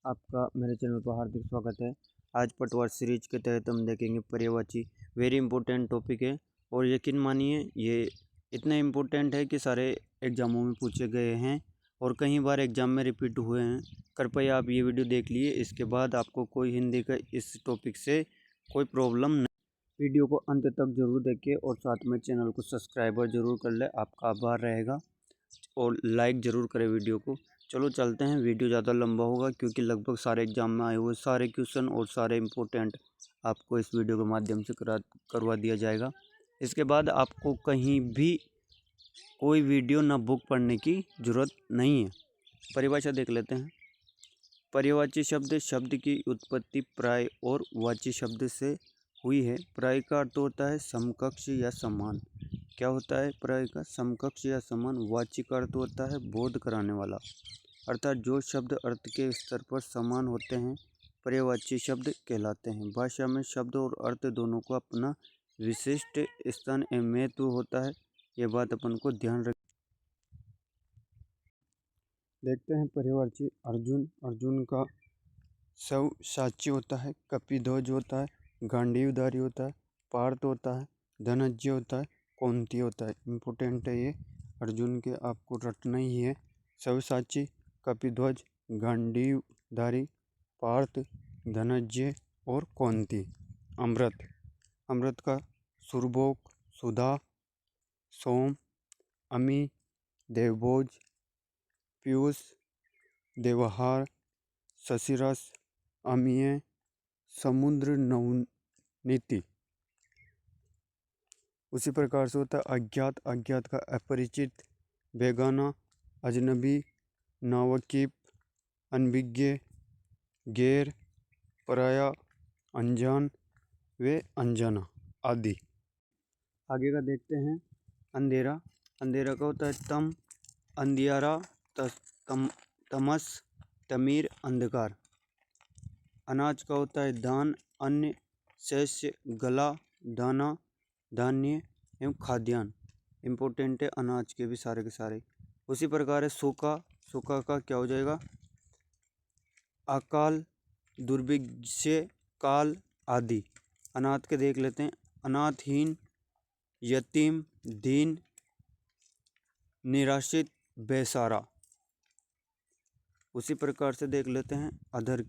आपका मेरे चैनल पर हार्दिक स्वागत है। आज पटवार सीरीज के तहत हम देखेंगे पर्यायवाची। वेरी इंपॉर्टेंट टॉपिक है और यकीन मानिए ये इतना इम्पोर्टेंट है कि सारे एग्जामों में पूछे गए हैं और कई बार एग्जाम में रिपीट हुए हैं। कृपया आप ये वीडियो देख लिए, इसके बाद आपको कोई हिंदी का इस टॉपिक से कोई प्रॉब्लम नहीं। वीडियो को अंत तक जरूर देखें और साथ में चैनल को सब्सक्राइबर जरूर कर ले, आपका आभार रहेगा। और लाइक ज़रूर करें वीडियो को। चलो चलते हैं, वीडियो ज़्यादा लंबा होगा क्योंकि लगभग सारे एग्जाम में आए हुए सारे क्वेश्चन और सारे इम्पोर्टेंट आपको इस वीडियो के माध्यम से करवा दिया जाएगा। इसके बाद आपको कहीं भी कोई वीडियो ना बुक पढ़ने की ज़रूरत नहीं है। परिभाषा देख लेते हैं। पर्यायवाची शब्द की उत्पत्ति प्राय और वाची शब्द से हुई है। प्राय का अर्थ होता है समकक्ष या समान। क्या होता है प्राय का? समकक्ष या समान। वाची का अर्थ होता है बोध कराने वाला, अर्थात जो शब्द अर्थ के स्तर पर समान होते हैं पर्यायवाची शब्द कहलाते हैं। भाषा में शब्द और अर्थ दोनों को अपना विशिष्ट स्थान एवं महत्व होता है, ये बात अपन को ध्यान रख। देखते हैं पर्यायवाची। अर्जुन का सव्यसाची होता है, कपिध्वज होता है, गांडीवधारी होता है, पार्थ होता है, धनंजय होता है, कौंती होता है। इम्पोर्टेंट है ये, अर्जुन के आपको रटना ही है। सव्यसाची, कपिध्वज, गांडीवधारी, पार्थ, धनंजय और कौंती। अमृत का सुरभोग, सुधा, सोम, अमी, देवभोज, पीयूष, देवहार, शशिरस, अमीय, समुद्र नवनीति। उसी प्रकार से होता है अज्ञात का अपरिचित, बेगाना, अजनबी, नावकीफ, अनभिज्ञ, गैर, पराया, अनजान व अनजाना आदि। आगे का देखते हैं। अंधेरा का होता है तम, अंधियारा, तमस, तमीर, अंधकार। अनाज का होता है धान, अन्न, शस्य, गला, दाना, धान्य एवं खाद्यान्न। इम्पोर्टेंट है अनाज के भी सारे के सारे। उसी प्रकार है सूखा का क्या हो जाएगा? अकाल, दुर्भिक्ष, काल आदि। अनाथ के देख लेते हैं। अनाथहीन, यतीम, दीन, निराश्रित, बेसहारा। उसी प्रकार से देख लेते हैं अधर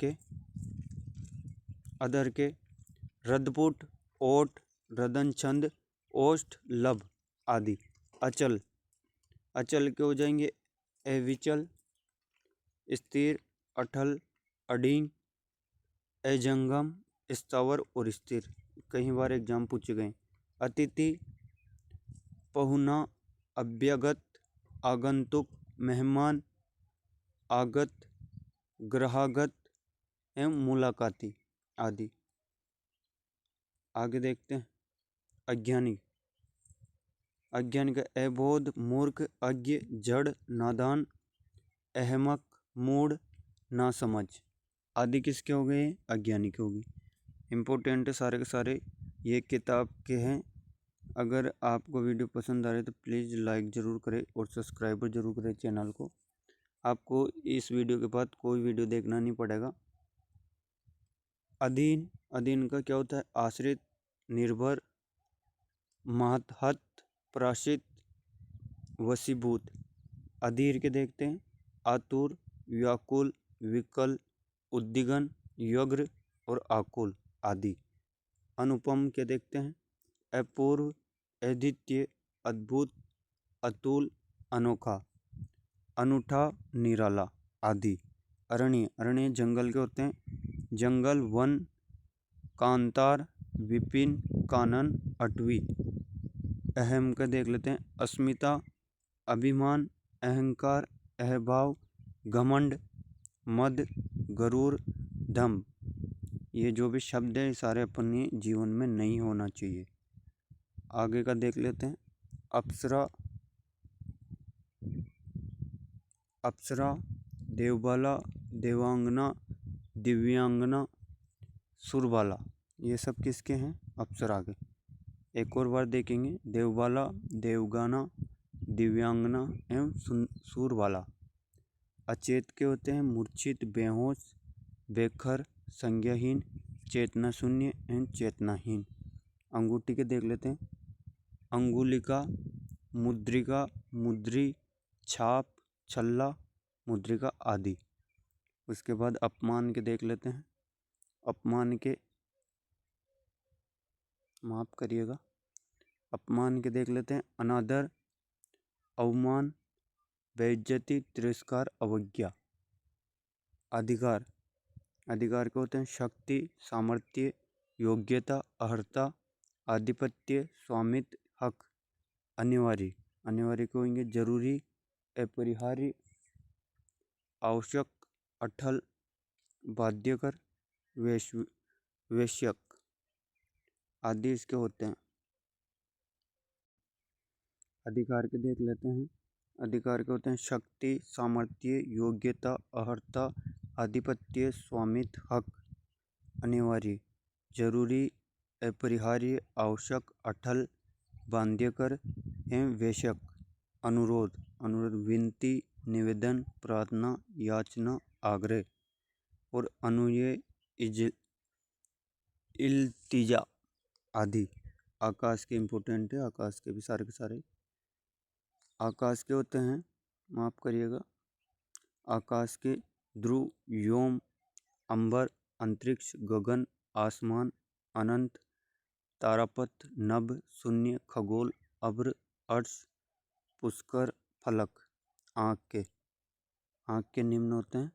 के रदपुट, ओट, रदनछंद, ओष्ठ, लब आदि। अचल के हो जाएंगे अविचल, स्थिर, अटल, अडीन, अजंगम, स्थावर और स्थिर। कई बार एग्जाम पूछे गए। अतिथि, पहुना, अभ्यागत, आगंतुक, मेहमान, आगत, ग्रहागत एवं मुलाकाती आदि। आगे देखते हैं। अज्ञानी का अबोध, मूर्ख, अज्ञ, जड़, नादान, अहमक, मूढ़, नासमझ आदि किसके हो गए? अज्ञानी के हो गए। इम्पोर्टेंट है सारे के सारे, ये किताब के हैं। अगर आपको वीडियो पसंद आ रही है तो प्लीज़ लाइक ज़रूर करें और सब्सक्राइबर ज़रूर करें चैनल को। आपको इस वीडियो के बाद कोई वीडियो देखना नहीं पड़ेगा। अधीन का क्या होता है? आश्रित, निर्भर, महत्हत, प्राश्रित, वशीभूत। अधीर के देखते हैं। आतुर, व्याकुल, विकल, उद्विग्न, व्यग्र और आकुल आदि। अनुपम के देखते हैं। अपूर्व, अद्वितीय, अद्भुत, अतुल, अनोखा, अनूठा, निराला आदि। अरण्य जंगल के होते हैं। जंगल, वन, कांतार, विपिन, कानन, अटवी। अहम का देख लेते हैं। अस्मिता, अभिमान, अहंकार, अहभाव, घमंड, मद, गरूर, दम्भ। ये जो भी शब्द है सारे अपने जीवन में नहीं होना चाहिए। आगे का देख लेते हैं। अप्सरा, देवबाला, देवांगना, दिव्यांगना, सुरबाला। ये सब किसके हैं? अप्सरा के। एक और बार देखेंगे। देवबाला, देवगाना, दिव्यांगना एवं सुरबाला। अचेत के होते हैं। मूर्छित, बेहोश, बेखर, संज्ञाहीन, चेतना शून्य एंड चेतनाहीन। अंगूठी के देख लेते हैं। अंगुलिका, मुद्रिका, मुद्री, छाप, छल्ला, मुद्रिका आदि। उसके बाद अपमान के देख लेते हैं। अपमान के, माफ करिएगा, अपमान के देख लेते हैं। अनादर, अवमान, बेइज्जती, तिरस्कार, अवज्ञा। अधिकार, अधिकार के होते हैं शक्ति, सामर्थ्य, योग्यता, अर्हता, आधिपत्य, स्वामित्व, हक। अनिवार्य, अनिवार्य के होंगे जरूरी, अपरिहार्य, आवश्यक, अटल, बाध्यकर, वैश्यक आदि इसके होते हैं। अधिकार के देख लेते हैं। अधिकार के होते हैं शक्ति, सामर्थ्य, योग्यता, अर्हता, आधिपत्य, स्वामित्व, हक। अनिवार्य, जरूरी, अपरिहार्य, आवश्यक, अटल, बाध्यकर एवं वैश्यक। अनुरोध, अनुरोध विनती, निवेदन, प्रार्थना, याचना, आग्रह। और अनुय, इल्तिजा आदि। आकाश के इम्पोर्टेंट है, आकाश के भी सारे के सारे। आकाश के होते हैं, माफ करिएगा, आकाश के ध्रुव, व्योम, अंबर, अंतरिक्ष, गगन, आसमान, अनंत, तारापथ, नभ, शून्य, खगोल, अभ्र, अर्श, पुष्कर, फलक। आँख के, आँख के निम्न होते हैं।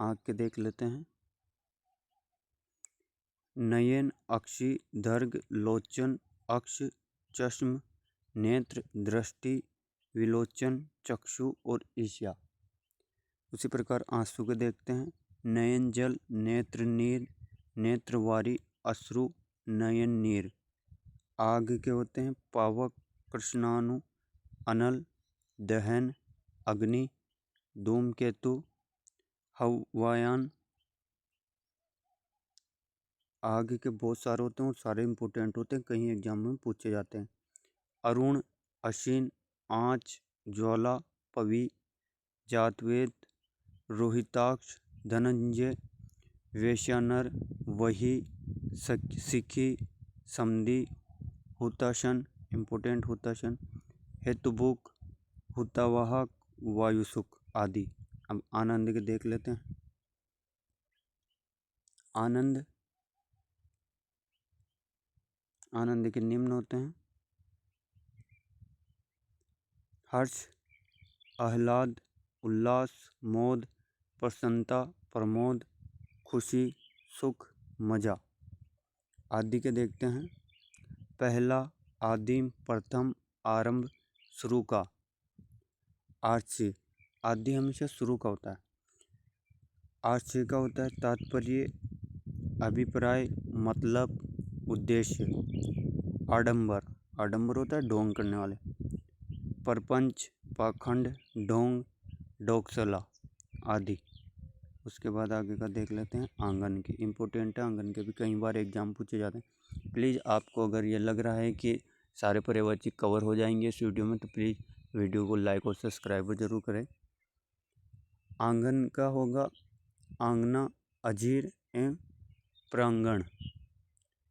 आँख के देख लेते हैं। नयन, अक्षि, दर्घ, लोचन, अक्ष, चश्म, नेत्र, दृष्टि, विलोचन, चक्षु और ईर्ष्या। उसी प्रकार आंसू के देखते हैं। नयन जल, नेत्र नीर, नेत्रवारी, अश्रु, नयन नीर। आग के होते हैं पावक, कृष्णाणु, अनल, दहन, अग्नि, धूमकेतु, हवायान। आग के बहुत सारे होते हैं और सारे इंपॉर्टेंट होते हैं, कहीं एग्जाम में पूछे जाते हैं। अरुण, अश्विन, आँच, ज्वाला, पवि, जातवेद, रोहिताक्ष, धनंजय, वैश्यानर, वही, सिखी, समधि, हुताशन, इम्पोर्टेंट हुताशन, हेतुभुक, हुतावाहक, वायुसुख आदि। अब आनंद के देख लेते हैं। आनंद, आनंद के निम्न होते हैं हर्ष, आह्लाद, उल्लास, मोद, प्रसन्नता, प्रमोद, खुशी, सुख, मजा आदि के देखते हैं। पहला, आदिम, प्रथम, आरंभ, शुरू का। आर्षी, आदि हमेशा शुरू का होता है। आर्षी का होता है तात्पर्य, अभिप्राय, मतलब, उद्देश्य। आडंबर, आडंबर होता है ढोंग करने वाले। परपंच, पाखंड, ढोंग, डोकसला आदि। उसके बाद आगे का देख लेते हैं आंगन के। इम्पोर्टेंट है, आंगन के भी कई बार एग्जाम पूछे जाते हैं। प्लीज़ आपको अगर ये लग रहा है कि सारे पर्यायवाची कवर हो जाएंगे इस वीडियो में, तो प्लीज़ वीडियो को लाइक और सब्सक्राइब जरूर करें। आंगन का होगा आंगना, अजीर एवं प्रांगण।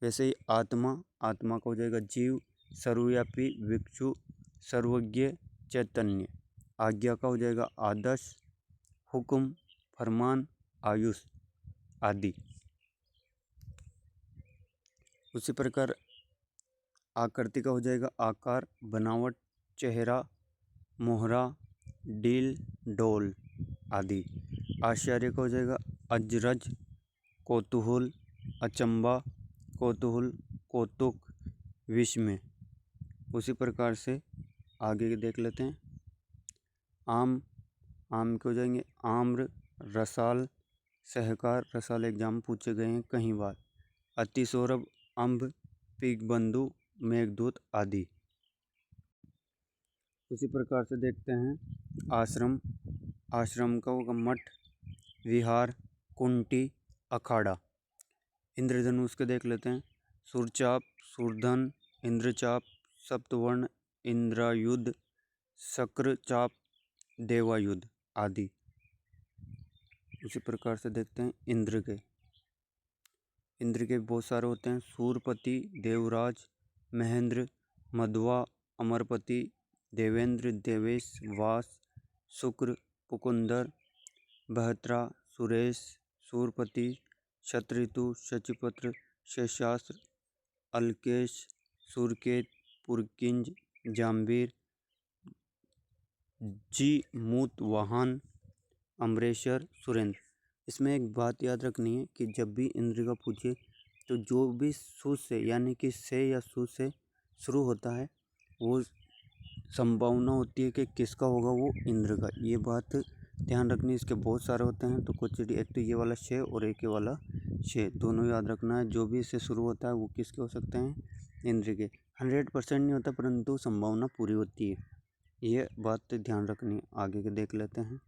वैसे ही आत्मा, आत्मा का हो जाएगा जीव, सर्वव्यापी, भिक्षु, सर्वज्ञ, चैतन्य। आज्ञा का हो जाएगा आदर्श, हुक्म, फरमान, आयुष आदि। उसी प्रकार आकृति का हो जाएगा आकार, बनावट, चेहरा, मोहरा, डील, डोल आदि। आश्चर्य का हो जाएगा अजरज, कौतूहल, अचंबा, कौतूहल, कौतुक, विस्मय। उसी प्रकार से आगे के देख लेते हैं। आम, आम के हो जाएंगे आम्र, रसाल, सहकार। रसाल एग्जाम पूछे गए हैं कई बार। अतिसौरभ, अम्ब, पीकबंधु, मेघदूत आदि। उसी प्रकार से देखते हैं आश्रम, आश्रम का होगा मठ, विहार, कुंटी, अखाड़ा। इंद्रधनुष के देख लेते हैं सूर्यचाप, सूर्धन, इंद्रचाप, सप्तवर्ण, इंद्रायुध, शक्रचाप, देवायुध आदि। उसी प्रकार से देखते हैं इंद्र के बहुत सारे होते हैं। सूरपति, देवराज, महेंद्र, मध्वा, अमरपति, देवेंद्र, देवेश, वास, शुक्र, पुकुंदर, बहत्रा, सुरेश, सूरपति, शतऋतु, शचिपत्र, शेषास्त्र, अलकेश, सूरकेत, पुरकिंज, जाम्बीर, जी मूत वाहन, अमरेश्वर, सुरेंद्र। इसमें एक बात याद रखनी है कि जब भी इंद्र का पूछे तो जो भी सु से यानी कि से या सु से शुरू होता है वो संभावना होती है कि किसका होगा, वो इंद्र का। ये बात ध्यान रखनी। इसके बहुत सारे होते हैं तो कुछ एक तो ये वाला शे और एक ये वाला शे, दोनों याद रखना है। जो भी इससे शुरू होता है वो किसके हो सकते हैं, इंद्र के। 100% नहीं होता परंतु संभावना पूरी होती है, ये बात ध्यान रखनी है। आगे के देख लेते हैं।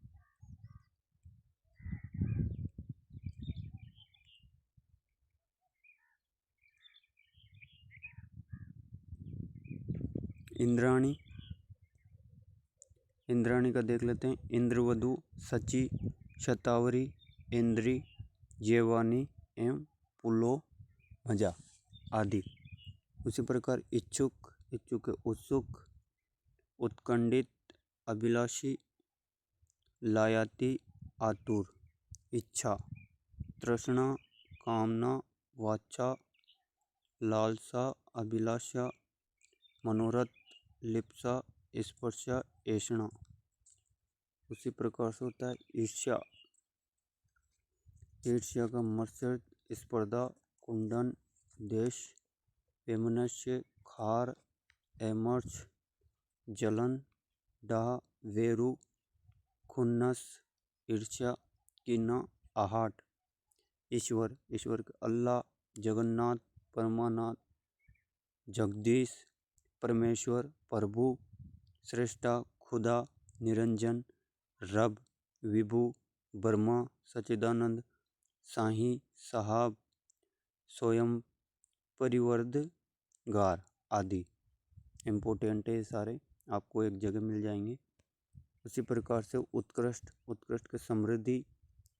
इंद्राणी का देख लेते हैं। इंद्रवधु, सची, शतावरी, इंद्री, जेवानी एवं पुलो मजा आदि। उसी प्रकार इच्छुक उत्सुक, उत्कंठित, अभिलाषी, लायाती, आतुर, इच्छा, तृष्णा, कामना, वाचा, लालसा, अभिलाषा, मनोरथ, लिप्सा, स्पर्शा, ऐषणा। उसी प्रकार से होता है ईर्ष्या का मत्सर, स्पर्धा, कुंडन, देश, वैमनस्य, खार, एमर्ष, जलन, डाह, वेरु, खुन्नस, ईर्ष्या, कीना, आहट। ईश्वर के अल्लाह, जगन्नाथ, परमानाथ, जगदीश, परमेश्वर, प्रभु, श्रेष्ठा, खुदा, निरंजन, रब, विभु, ब्रह्मा, सच्चिदानंद, साही, साहब, स्वयं, परिवर्तगार आदि। इम्पोर्टेंट है सारे, आपको एक जगह मिल जाएंगे। उसी प्रकार से उत्कृष्ट के समृद्धि,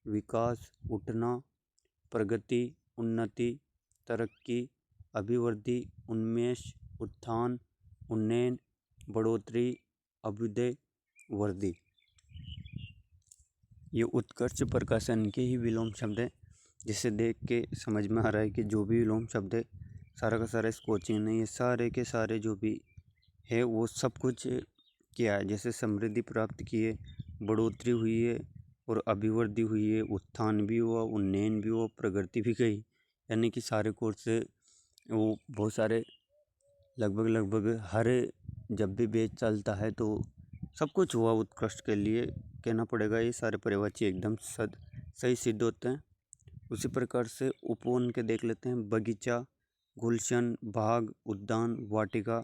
विकास, उठना, प्रगति, उन्नति, तरक्की, अभिवृद्धि, उन्मेष, उत्थान, उन्नयन, बढ़ोतरी, अभ्युदय, वृद्धि। ये उत्कर्ष प्रकाशन के ही विलोम शब्द है, जिसे देख के समझ में आ रहा है कि जो भी विलोम शब्द है सारा का सारा इस कोचिंग ने ये सारे के सारे जो भी है वो सब कुछ किया है। जैसे समृद्धि प्राप्त की है, बढ़ोतरी हुई है और अभिवृद्धि हुई है, उत्थान भी हुआ, उन्नयन भी हुआ, प्रगति भी गई। यानी कि सारे कोर्स वो बहुत सारे लगभग हर जब भी बेच चलता है तो सब कुछ हुआ उत्कृष्ट के लिए कहना पड़ेगा। ये सारे पर्यायवाची एकदम सही सिद्ध होते हैं। उसी प्रकार से उपवन के देख लेते हैं। बगीचा, गुलशन, बाग, उद्यान, वाटिका,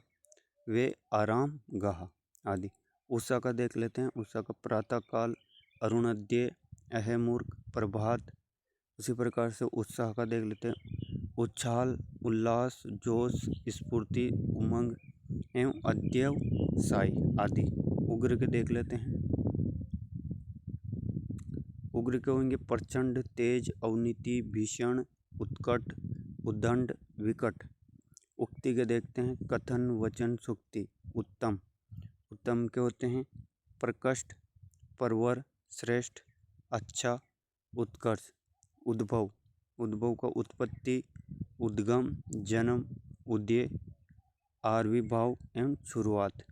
वे आराम गाह आदि। उषा का देख लेते हैं। उषा का प्रातः काल, अरुणोदय, अहमूर्ख, प्रभात। उसी प्रकार से उत्साह का देख लेते हैं। उच्छाल, उल्लास, जोश, स्फूर्ति, उमंग एवं अध्यवसाय आदि। उग्र के देख लेते हैं। उग्र के होंगे प्रचंड, तेज, अवनीति, भीषण, उत्कट, उद्दंड, विकट। उक्ति के देखते हैं। कथन, वचन, सूक्ति। उत्तम के होते हैं प्रकृष्ट, परवर, श्रेष्ठ, अच्छा, उत्कर्ष। उद्भव का उत्पत्ति, उद्गम, जन्म, उदय, आविर्भाव एवं शुरुआत।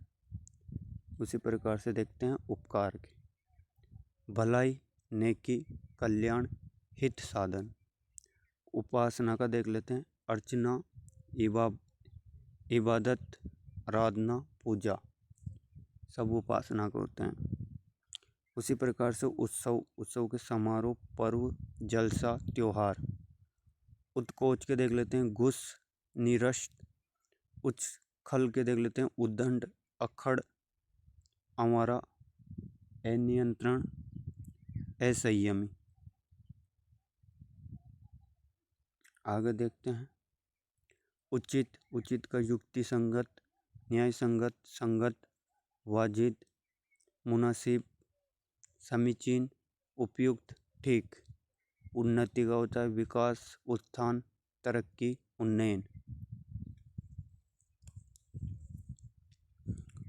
उसी प्रकार से देखते हैं उपकार के। भलाई, नेकी, कल्याण, हित साधन। उपासना का देख लेते हैं। अर्चना, इबादत, आराधना, पूजा, सब उपासना के होते हैं। उसी प्रकार से उत्सव के समारोह, पर्व, जलसा, त्योहार। उत्कोच के देख लेते हैं। घुस, निरस्त। उच्छल के देख लेते हैं। उद्दंड, अखड़, आवारा, अनियंत्रण, असंयमी। आगे देखते हैं। उचित का युक्ति संगत, न्याय संगत, संगत, वाजिब, मुनासिब, समीचीन, उपयुक्त, ठीक। उन्नति का होता है विकास, उत्थान, तरक्की, उन्नयन।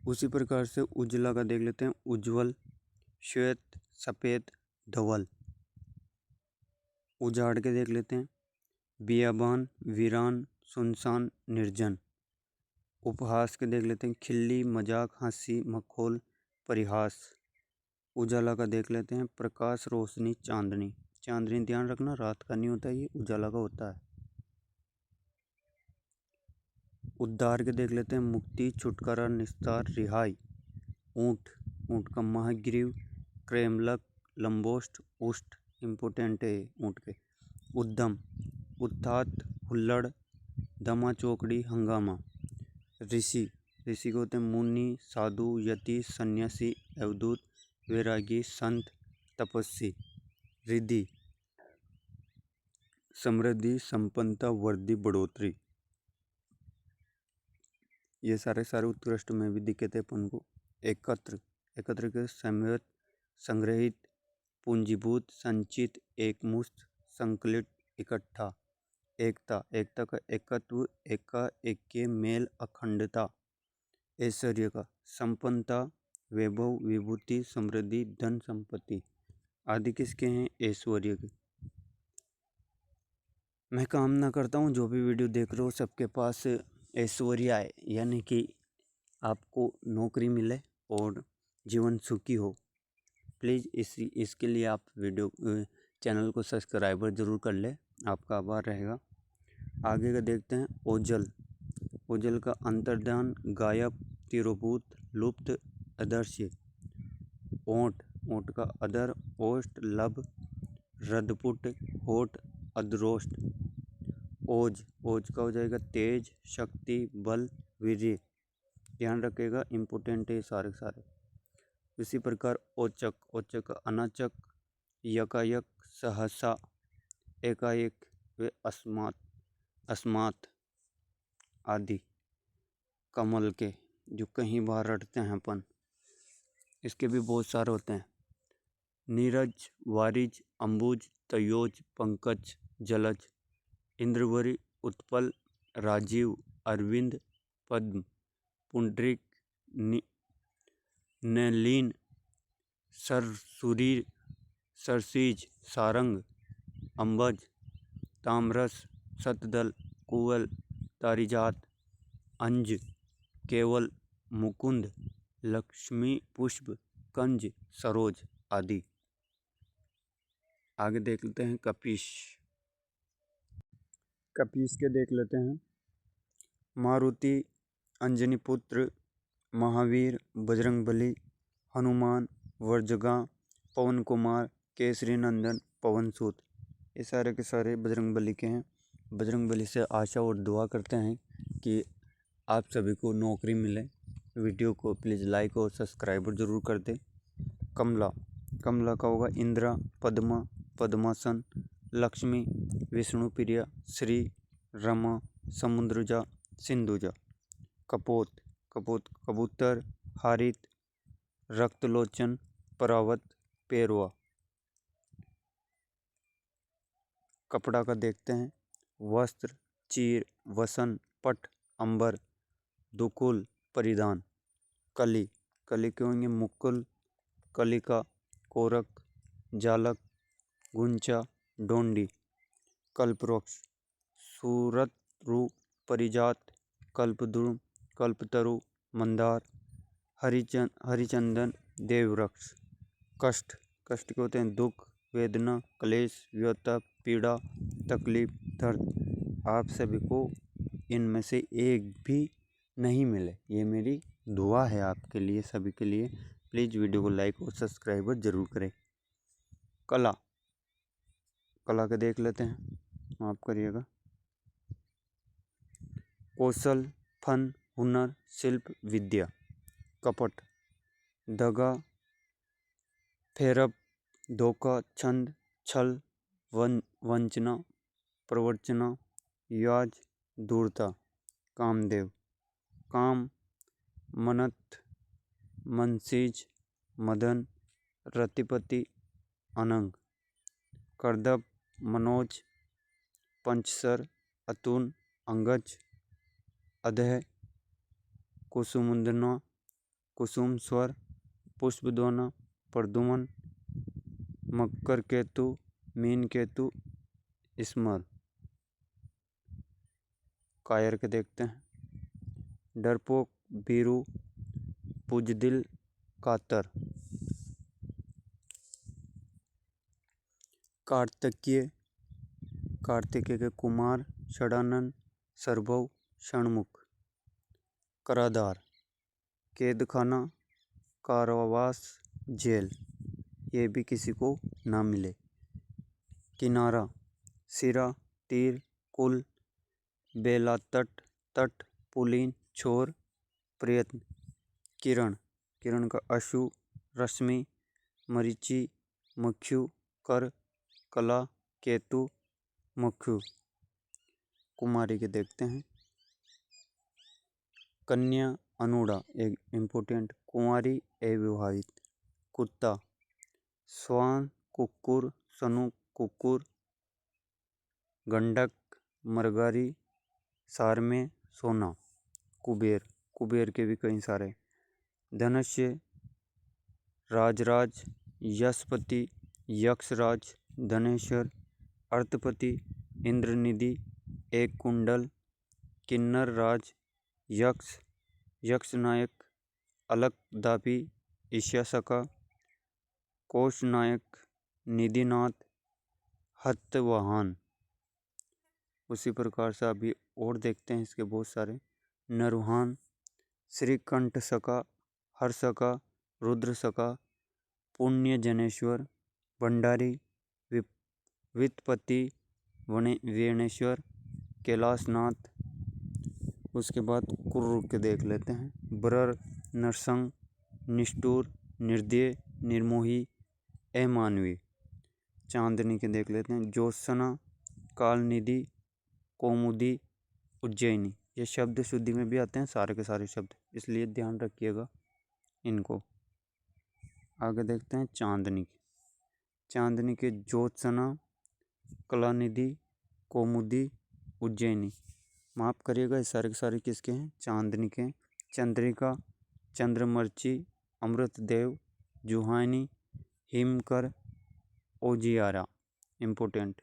उसी प्रकार से उज्ज्वला का देख लेते हैं। उज्ज्वल, श्वेत, सफेद, धवल। उजाड़ के देख लेते हैं। बियाबान, वीरान, सुनसान, निर्जन। उपहास के देख लेते हैं। खिल्ली, मजाक, हंसी, मखौल, परिहास। उजाला का देख लेते हैं। प्रकाश, रोशनी, चांदनी। चांदनी ध्यान रखना रात का नहीं होता, ये उजाला का होता है। उद्धार के देख लेते हैं। मुक्ति, छुटकारा, निस्तार, रिहाई। ऊंट, ऊंट का महाग्रीव, क्रेमलक, लंबोष्ट, उष्ट। इम्पोर्टेंट है ऊंट के। उद्यम, उत्थात, हुल्लड़, दमा चौकड़ी, हंगामा। ऋषि, ऋषि को होते हैं मुनि, साधु, यति, सन्यासी, अवधूत, वैरागी, संत, तपस्वी। रिद्धि, समृद्धि, संपन्नता, वृद्धि, बढ़ोतरी। ये सारे उत्कृष्ट में भी दिखे थे अपन को। एकत्र, एकत्र के समवेत, संग्रहित, पूंजीभूत, संचित, एकमुश्त, संकलित, इकट्ठा। एकता, एकता का एकत्व, एका, ऐक्य, मेल, अखंडता। ऐश्वर्य का संपन्नता, वैभव, विभूति, समृद्धि, धन, संपत्ति आदि किसके हैं? ऐश्वर्य के। मैं कामना करता हूँ जो भी वीडियो देख रहे हो सबके पास ऐश्वर्य आए, यानी कि आपको नौकरी मिले और जीवन सुखी हो। प्लीज़ इसके लिए आप चैनल को सब्सक्राइबर ज़रूर कर ले, आपका आभार रहेगा। आगे का देखते हैं। ओझल, ओझल का अंतर्ध्यान, गायब, तिरोभूत, लुप्त, अदृश्य। ओंठ, ओंठ का अधर, ओष्ठ, लब, रदपुट, होठ, अधरोष्ठ। ओज, ओज का हो जाएगा तेज, शक्ति, बल, वीर्य। ध्यान रखिएगा, इम्पोर्टेंट है सारे। इसी प्रकार औचक, औचक का अनाचक, यकायक, सहसा, एकाएक, वे अस्मात, अस्मात आदि। कमल के जो कहीं बाहर रटते हैं अपन, इसके भी बहुत सारे होते हैं। नीरज, वारिज, अंबुज, तयोज, पंकज, जलज। इंद्रवरी, उत्पल, राजीव, अरविंद, पद्म, पुंडरीक, नलिन, सरसुरीर, सरसीज, सारंग, अंबज, ताम्रस, सतदल, कुवल, तारिजात, अंज, केवल, मुकुंद, लक्ष्मी पुष्प, कंज, सरोज आदि। आगे देख लेते हैं कपीश। कपीश के देख लेते हैं। मारुति, अंजनी पुत्र, महावीर, बजरंगबली, हनुमान, वर्जगा, पवन कुमार, केसरी नंदन, पवनसूत। ये सारे के सारे बजरंगबली के हैं। बजरंगबली से आशा और दुआ करते हैं कि आप सभी को नौकरी मिले। वीडियो को प्लीज़ लाइक और सब्सक्राइबर ज़रूर कर दें। कमला, कमला का होगा इंद्रा, पद्मा, पद्मासन, लक्ष्मी, विष्णुप्रिया, श्री, रमा, समुद्रजा, सिंधुजा। कपोत, कपोत कबूतर, हारित, रक्तलोचन, परावत, पेरवा। कपड़ा का देखते हैं। वस्त्र, चीर, वसन, पट, अंबर, दुकुल, परिधान। कली, कली के होंगे मुकुल, कलिका, कोरक, जालक, गुंचा, डोंडी। कल्पवृक्ष, सूरत, रू, परिजात, कल्पद्रुम, कल्पतरु, मंदार, हरिचंदन, देववृक्ष। कष्ट, कष्ट के होते हैं दुख, वेदना, क्लेश, व्यथा, पीड़ा, तकलीफ, दर्द। आप सभी को इनमें से एक भी नहीं मिले, ये मेरी दुआ है आपके लिए, सभी के लिए। प्लीज़ वीडियो को लाइक और सब्सक्राइबर ज़रूर करें। कला, कला के देख लेते हैं, माफ़ करिएगा। कौशल, फन, हुनर, शिल्प, विद्या। कपट, दगा, फेरब, धोखा, छंद, छल, वंचना, प्रवचना, याज, दूरता। कामदेव, काम, मनत, मनसीज, मदन, रतिपति, अनंग। करदब, मनोज, पंचसर, अतुल, अंगज, अधय, कुसुमुंदना, कुसुम स्वर, पुष्पद्वाना, प्रदुमन, मकर केतु, मीन केतु, स्मर। कायर के देखते हैं, डरपोक, बीरू, पुजदिल, कातर। कार्तिकेय, कार्तिकेय के कुमार, षडानन, सरभव, षणमुख। कराधार, कैदखाना, कारावास, जेल, ये भी किसी को ना मिले। किनारा, सिरा, तीर, कुल, बेला, तट, तट, पुलीन, छोर, प्रयत्न। किरण, किरण का अशु, रश्मि, मरीचि, मख्यु, कर, कला, केतु, मख्यु। कुमारी के देखते हैं, कन्या, अनुड़ा, एक इम्पोर्टेंट, कुंवारी, अविवाहित। कुत्ता, स्वान, कुक्कुर, सनु, कुक्कुर, गंडक, मरगारी, सारमे, सोना। कुबेर, कुबेर के भी कई सारे, धनुष्य, राजराज, यशपति, यक्षराज, धनेश्वर, अर्थपति, इंद्रनिधि, एक कुंडल, किन्नर राज, यक्ष, यक्षनायक, अलकदापी, ईशासका, कोषनायक, निधिनाथ, हतवाहन। उसी प्रकार से अभी और देखते हैं इसके बहुत सारे, नरुहान, श्रीकंठ सका, हर्षका, रुद्र सका, पुण्य जनेश्वर, भंडारी, वित्पति, वेणेश्वर, कैलाशनाथ। उसके बाद कुर्र के देख लेते हैं, ब्रर, नरसंग, निष्ठुर, निर्दय, निर्मोही, अमानवीय। चांदनी के देख लेते हैं, ज्योत्सना, कालनिधि, कौमुदी, उज्जैनी। ये शब्द शुद्धि में भी आते हैं सारे के सारे शब्द, इसलिए ध्यान रखिएगा इनको। आगे देखते हैं चांदनी के, चांदनी के ज्योत्सना, कलानिधि, कौमुदी, उज्जैनी। माफ करिएगा, ये सारे के सारे किसके हैं, चांदनी के। चंद्रिका, चंद्रमर्ची, अमृतदेव, जुहानी, हिमकर, ओजियारा। इम्पोर्टेंट।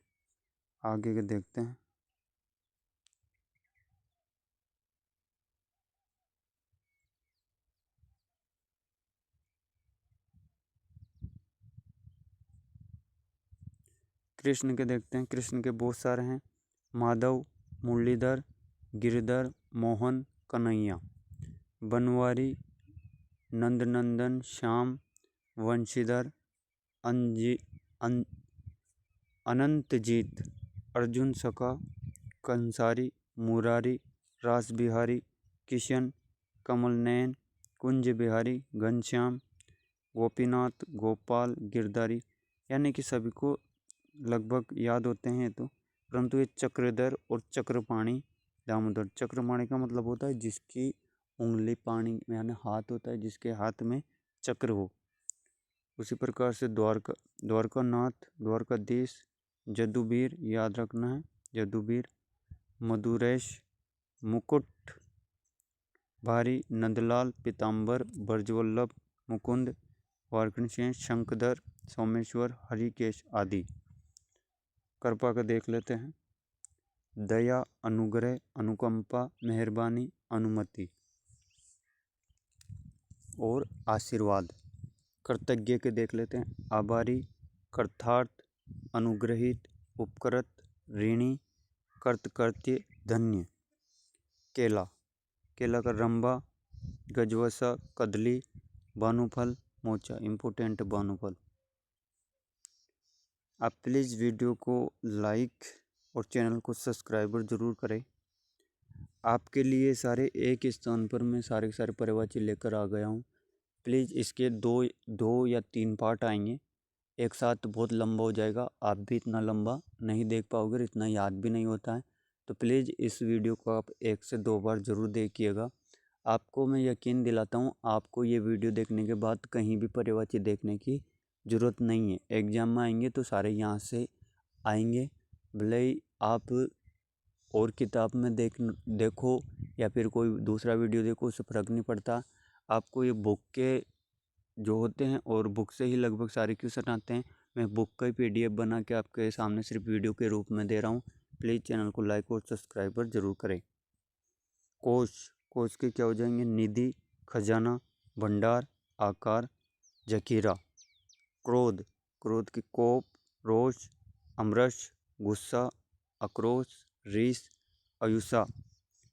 आगे के देखते हैं, कृष्ण के देखते हैं, कृष्ण के बहुत सारे हैं, माधव, मुरलीधर, गिरधर, मोहन, कन्हैया। बनवारी, नंदनंदन, श्याम, वंशीधर, अनंतजीत, अर्जुन सखा, कंसारी, मुरारी, रास बिहारी, किशन, कमलनयन, कुंज बिहारी, घनश्याम, गोपीनाथ, गोपाल, गिरधारी। यानी कि सभी को लगभग याद होते हैं तो, परंतु ये चक्रधर और चक्रपाणी, दामोदर। चक्रपाणी का मतलब होता है जिसकी उंगली पानी यानी हाथ होता है, जिसके हाथ में चक्र हो। उसी प्रकार से द्वारकानाथ, द्वारकाधीश, जदुबीर, याद रखना है, जदुबीर, मधुरेश, मुकुट भारी, नंदलाल, पीताम्बर, ब्रजवल्लभ, मुकुंद, वार्कणसेन, शंखधर, सोमेश्वर, हरिकेश आदि। कृपा का देख लेते हैं, दया, अनुग्रह, अनुकंपा, मेहरबानी, अनुमति और आशीर्वाद। कृतज्ञ के देख लेते हैं, आभारी, कृतार्थ, अनुग्रहित, उपकृत, ऋणी, कृतकृत्य, धन्य। केला, केला का रंभा, गजवसा, कदली, भानुफल, मोचा। इम्पोर्टेंट भानुफल। आप प्लीज़ वीडियो को लाइक और चैनल को सब्सक्राइबर ज़रूर करें। आपके लिए सारे एक स्थान पर मैं सारे के सारे पर्यायवाची लेकर आ गया हूँ। प्लीज़ इसके दो या 3 पार्ट आएंगे, एक साथ बहुत लंबा हो जाएगा, आप भी इतना लंबा नहीं देख पाओगे, इतना याद भी नहीं होता है। तो प्लीज़ इस वीडियो को आप 1 से 2 बार ज़रूर देखिएगा। आपको मैं यकीन दिलाता हूँ, आपको ये वीडियो देखने के बाद कहीं भी पर्यायवाची देखने की ज़रूरत नहीं है। एग्जाम में आएंगे तो सारे यहाँ से आएंगे। भले ही आप और किताब में देखो या फिर कोई दूसरा वीडियो देखो, उससे फ़र्क नहीं पड़ता। आपको ये बुक के जो होते हैं और बुक से ही लगभग सारे क्वेश्चन आते हैं। मैं बुक का ही PDF बना के आपके सामने सिर्फ वीडियो के रूप में दे रहा हूँ। प्लीज़ चैनल को लाइक और सब्सक्राइब ज़रूर करें। कोश, कोश के क्या हो जाएंगे? निधि, खजाना, भंडार, आकार, जखीरा। क्रोध, क्रोध के कोप, रोष, अमरश, गुस्सा, आक्रोश, रीस, अयुषा।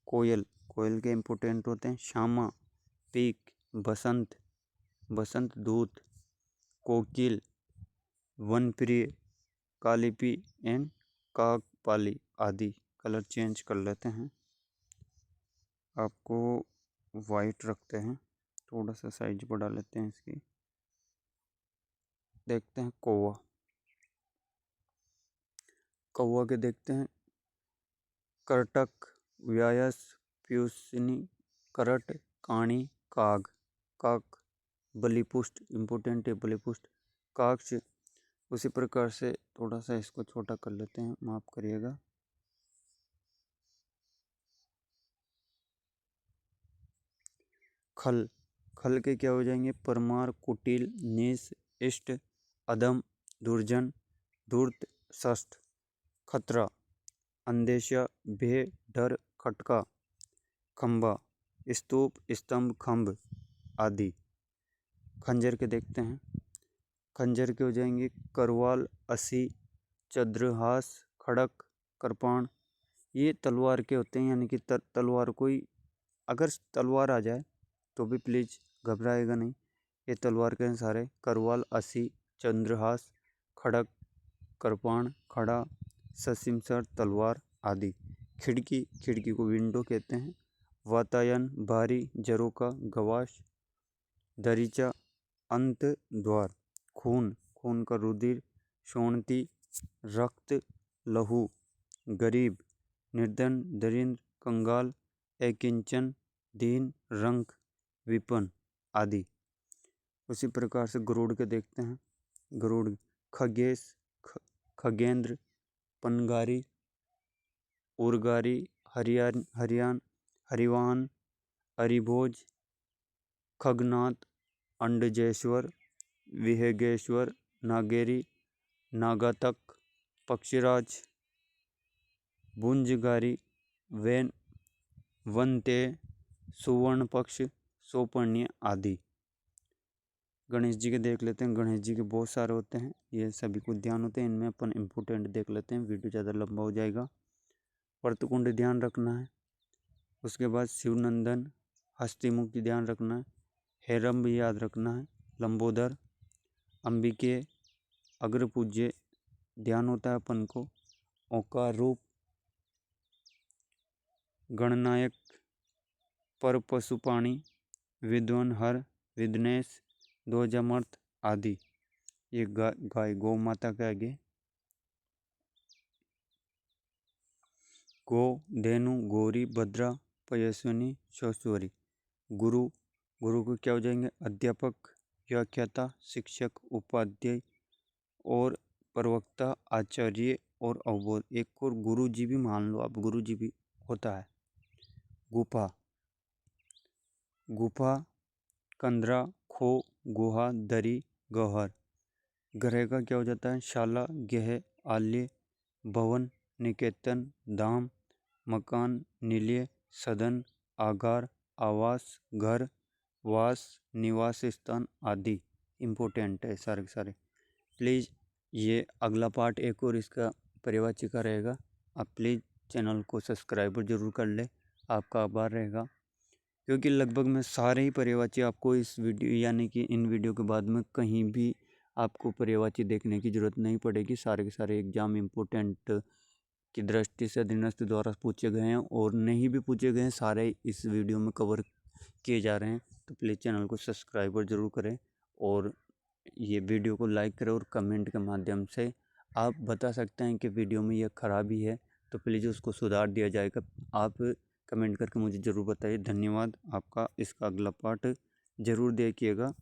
कोयल, कोयल के इम्पोर्टेंट होते हैं श्यामा, पीक, बसंत, बसंत दूत, कोकिल, वनप्रिय, कालीपी एंड काकपाली आदि। कलर चेंज कर लेते हैं, आपको वाइट रखते हैं, थोड़ा सा साइज बढ़ा लेते हैं इसकी। देखते हैं कौवा, कौवा के देखते हैं करटक, व्यायस, प्यूसिनी, करट, काणी, काग, काक, बलिपुष्ट, इम्पोर्टेंट है बलिपुष्ट, काक्ष। उसी प्रकार से थोड़ा सा इसको छोटा कर लेते हैं, माफ़ करिएगा। खल, खल के क्या हो जाएंगे? परमार, कुटिल, नीच, इष्ट, अधम, दुर्जन, धूर्त, षष्ठ। खतरा, अंदेशा, भय, डर, खटका, खंबा, स्तूप, स्तंभ, खंभ आदि। खंजर के देखते हैं, खंजर के हो जाएंगे करवाल, असी, चंद्रहास, खड़क, कृपाण। ये तलवार के होते हैं, यानी कि तलवार कोई अगर तलवार आ जाए तो भी प्लीज़ घबराएगा नहीं। ये तलवार के सारे करवाल, असी, चंद्रहास, खड़क, कृपाण, खड़ा, ससिमसर, तलवार आदि। खिड़की, खिड़की को विंडो कहते हैं। वातायन, बारी, झरोका, गवाश, दरीचा, अंत, द्वार। खून, खून का रुधिर, शोणती, रक्त, लहू, गरीब, निर्धन, दरिद्र, कंगाल, अकिंचन, दीन, रंक, विपन्न आदि। उसी प्रकार से गरुड़ के देखते हैं, गरुड़ खगेश, खगेंद्र, पनगारी, उर्गारी, हरियान, हरिवाहन, हरिभोज, खगनाथ, अंडजेश्वर, विहगेश्वर, नागेरी, नागातक, पक्षीराज, भुंजगारी, वनते, सुवर्ण पक्ष, सोपर्ण्य आदि। गणेश जी के देख लेते हैं, गणेश जी के बहुत सारे होते हैं, ये सभी को ध्यान होते हैं, इनमें अपन इम्पोर्टेंट देख लेते हैं, वीडियो ज़्यादा लंबा हो जाएगा। वर्तकुंड ध्यान रखना है, उसके बाद शिवनंदन, हस्तिमुख ध्यान रखना है, हेरम्ब याद रखना है, लंबोदर, अंबिके, अग्रपूज्य ध्यान होता है अपन को, ओंकार रूप, गणनायक, पर पशुपाणी, विद्वन हर, विद्नेश, ध्वजामर्थ आदि। ये गाय गौ माता के आगे गो, धेनु, गौरी, भद्रा, पयस्विनी, शौश्वरी। गुरु, गुरु को क्या हो जाएंगे? अध्यापक, व्याख्याता, शिक्षक, उपाध्याय और प्रवक्ता, आचार्य और अवबोध। एक और गुरु जी भी मान लो आप, गुरु जी भी होता है। गुफा, गुफा, कंदरा, खो, गुहा, दरी, गौहर। ग्रह का क्या हो जाता है? शाला, गेह, आल्य, भवन, निकेतन, धाम, मकान, निलय, सदन, आगार, आवास, घर, वास, निवास स्थान आदि। इम्पोर्टेंट है सारे के सारे। प्लीज़ ये अगला पार्ट एक और इसका पर्यायवाची का रहेगा। आप प्लीज़ चैनल को सब्सक्राइब जरूर कर ले, आपका आभार रहेगा। क्योंकि लगभग मैं सारे ही पर्यायवाची आपको इस वीडियो यानी कि इन वीडियो के बाद में कहीं भी आपको पर्यायवाची देखने की ज़रूरत नहीं पड़ेगी। सारे के सारे एग्जाम इम्पोर्टेंट की दृष्टि से अधीनस्थ द्वारा पूछे गए हैं और नहीं भी पूछे गए हैं, सारे इस वीडियो में कवर किए जा रहे हैं। तो प्लीज़ चैनल को सब्सक्राइब ज़रूर करें और ये वीडियो को लाइक करें और कमेंट के माध्यम से आप बता सकते हैं कि वीडियो में यह खराबी है तो प्लीज़ उसको सुधार दिया जाएगा। आप कमेंट करके मुझे ज़रूर बताइए। धन्यवाद आपका। इसका अगला पार्ट ज़रूर देखिएगा।